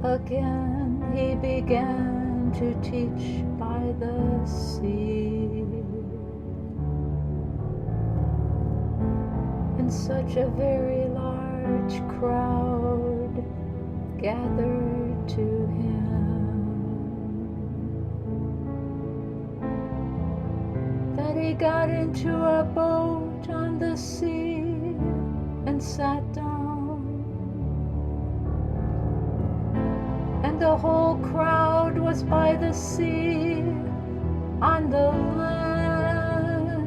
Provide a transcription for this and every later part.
Again he began to teach by the sea, and such a very large crowd gathered to him that he got into a boat on the sea and sat down. And the whole crowd was by the sea on the land.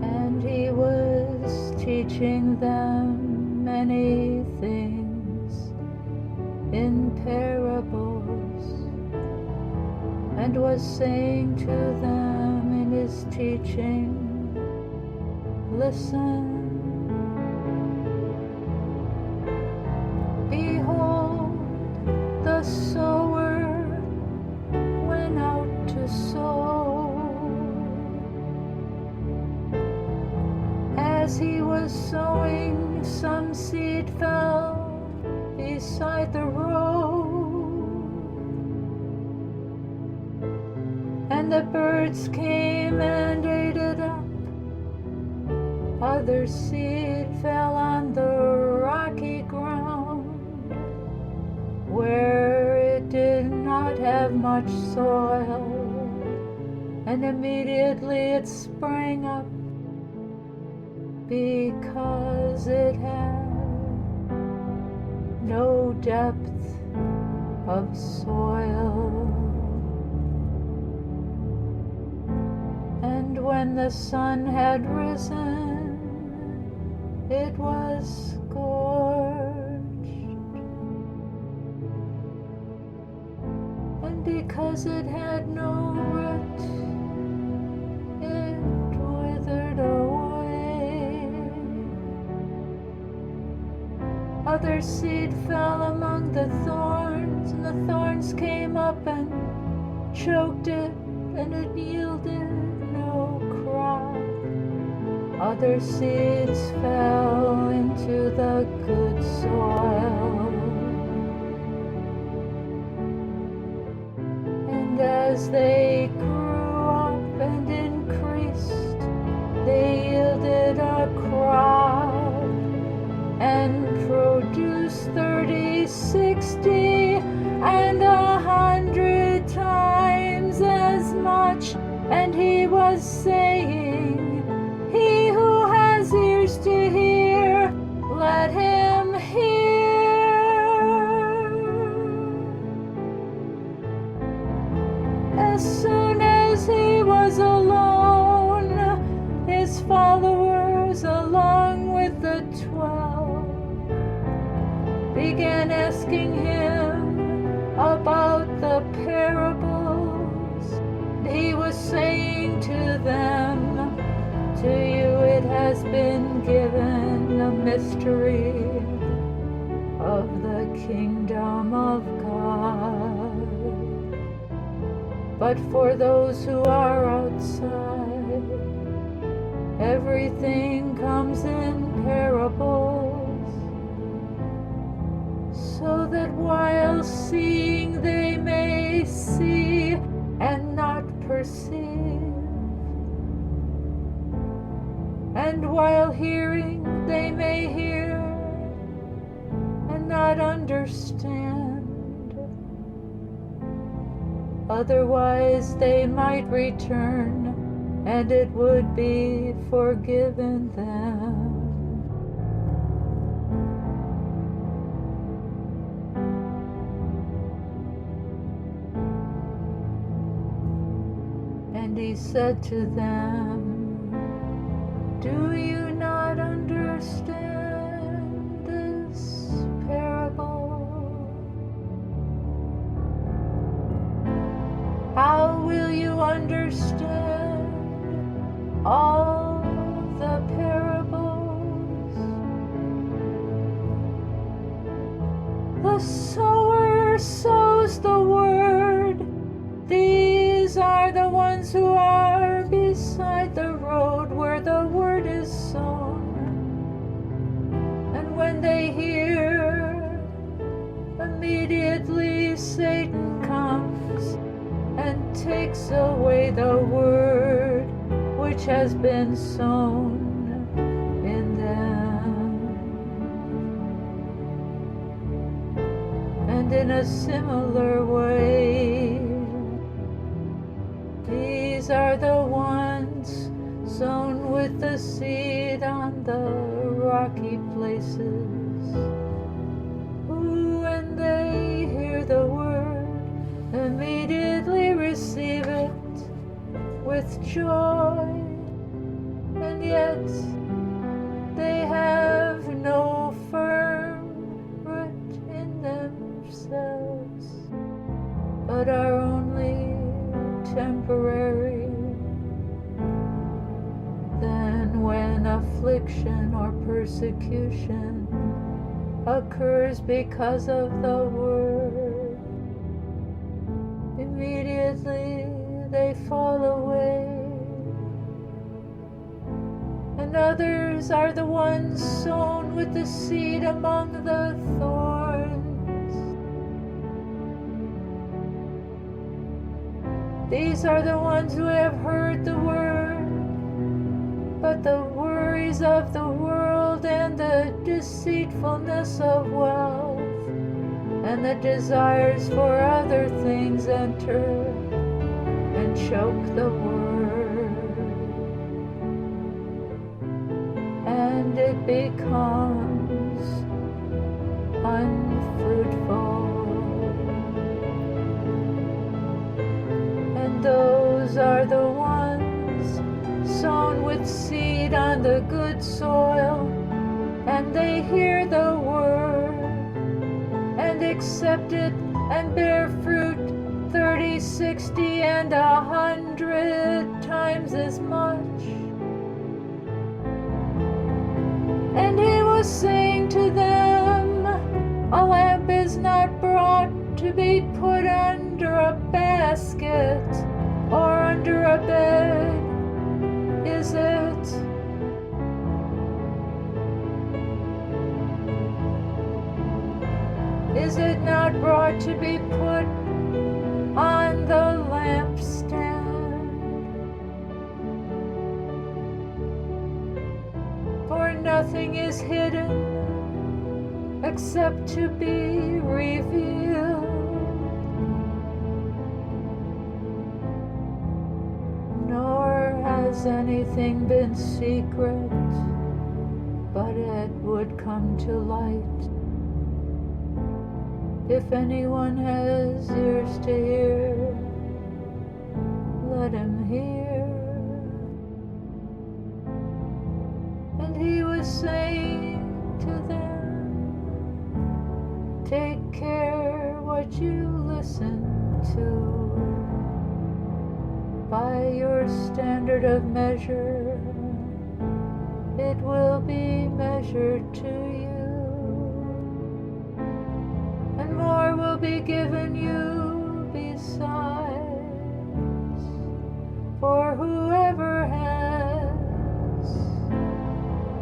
And he was teaching them many things in parables, and was saying to them in his teaching, listen. Behold, the sower went out to sow. As he was sowing, some seed fell beside the road, and the birds came and ate it up. Other seed fell on the rocky ground, where it did not have much soil, and immediately it sprang up, because it had no depth of soil. And when the sun had risen, it was scorched, and because it had no root, it withered away. Other seed fell among the thorns, and the thorns came up and choked it, and it yielded no crop. Other seeds fell into the good soil, and as they grew up and increased, they yielded a crop and produced 30, 60, and 100 times as much. And he was saying, he who has ears to hear, let him hear. As soon as he was alone, his followers, along with the 12, began asking him about the parables. He was saying to them, to you it has been given a mystery of the kingdom of God. But for those who are outside, everything comes in parables, so that while seeing they may see and not perceive, and while hearing they may hear and not understand. Otherwise they might return, and it would be forgiven them. And he said to them, do you not understand this parable? How will you understand all the parables? The sower sows the word. These are the ones who are beside the road, where the word is sown. immediately Satan comes and takes away the word which has been sown in them. And in a similar way, these are the ones sown with the seed on the rocky places, who, when they hear the word, immediately receive it with joy, and yet they have no firm root in themselves, but are only temporary. Then when affliction or persecution occurs because of the word, immediately they fall away. And others are the ones sown with the seed among the thorns. These are the ones who have heard the word, but the worries of the world and the deceitfulness of wealth and the desires for other things enter and choke the word, and it becomes unfruitful. And those are the ones sown with seed on the good soil, and they hear the word and accept it and bear fruit 30, 60, and 100 times as much. And he was saying to them, a lamp is not brought to be put under a basket or under a bed, is it? Is it not brought to be put on the lampstand? For nothing is hidden except to be revealed, nor has anything been secret, but it would come to light. If anyone has ears to hear, let him hear. And he was saying to them, take care what you listen to. By your standard of measure, it will be measured to you, and more will be given you besides. For whoever has,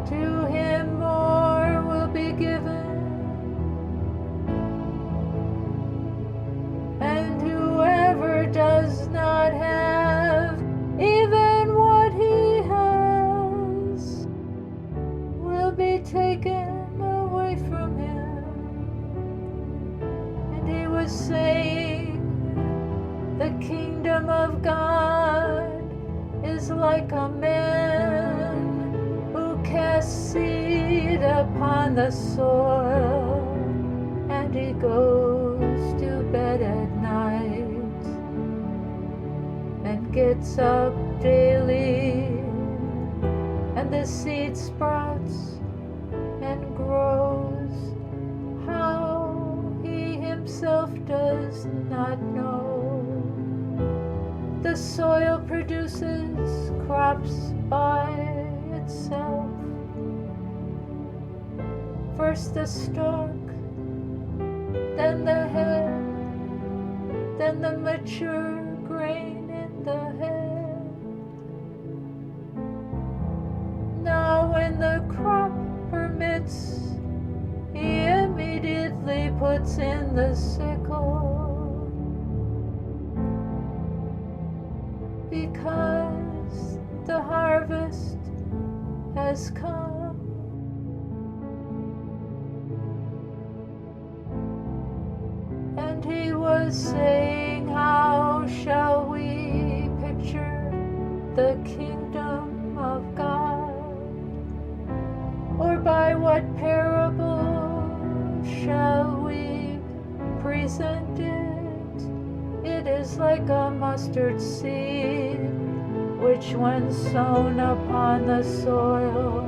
to him more will be given, and whoever does not have even what he has will be taken away from him. And he was saying, the kingdom of God is like a man who casts seed upon the soil, and he goes to bed at night and gets up daily, and the seed sprouts and grows. How he himself does not know. The soil produces crops by itself. First the stalk, then the head, then the mature grain in the head. Now when the crop permits, he immediately puts puts in the sickle, because the harvest has come. And he was saying, how shall we picture the kingdom of God? Or by what parable shall we present it? It is like a mustard seed, which when sown upon the soil,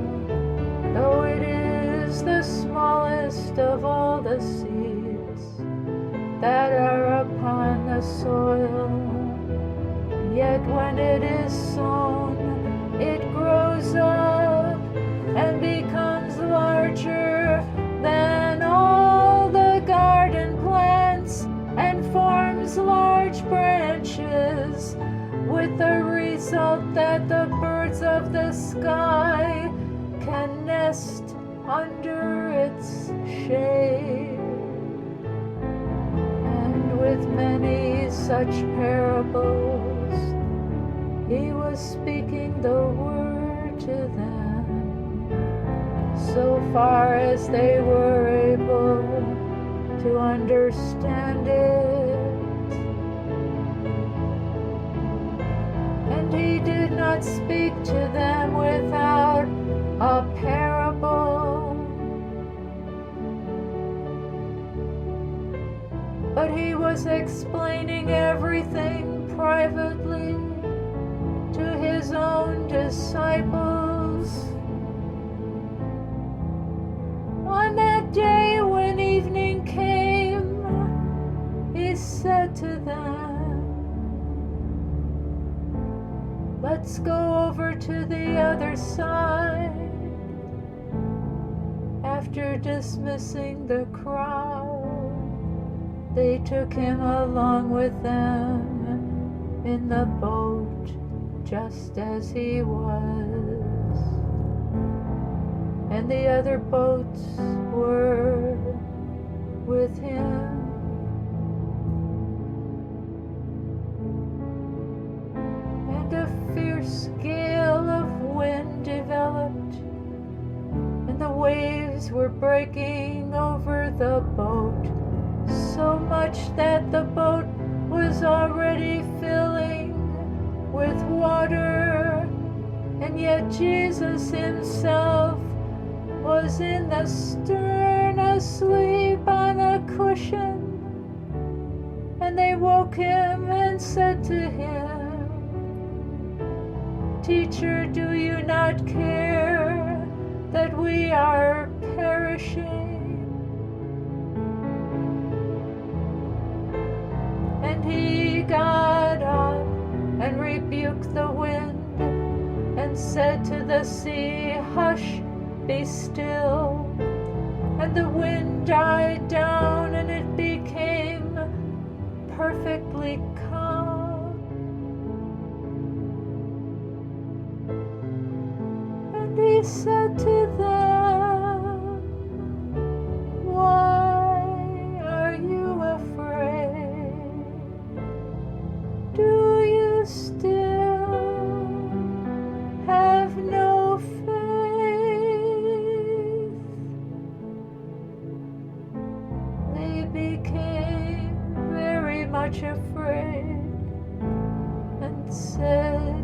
though it is the smallest of all the seeds that are upon the soil, yet when it is sown, it grows up and becomes larger than all the garden plants, and forms large branches, with the result that the birds of the sky can nest under its shade. And with many such parables, he was speaking the word to them, so far as they were able to understand it. And he did not speak to them without a parable, but he was explaining everything privately to his own disciples. On that day when evening came, he said to them, let's go over to the other side. After dismissing the crowd, they took him along with them in the boat, just as he was. And the other boats were with him. And a fierce gale of wind developed, and the waves were breaking over the boat, so much that the boat was already filling with water, and yet Jesus himself was in the stern asleep on a cushion. And they woke him and said to him, Teacher, do you not care that we are perishing? And he got up and rebuked the wind, and said to the sea, Hush, be still. And the wind died down, and it became perfectly calm. And he said to them, Why are you afraid? Do you still have no faith? They became very much afraid and said,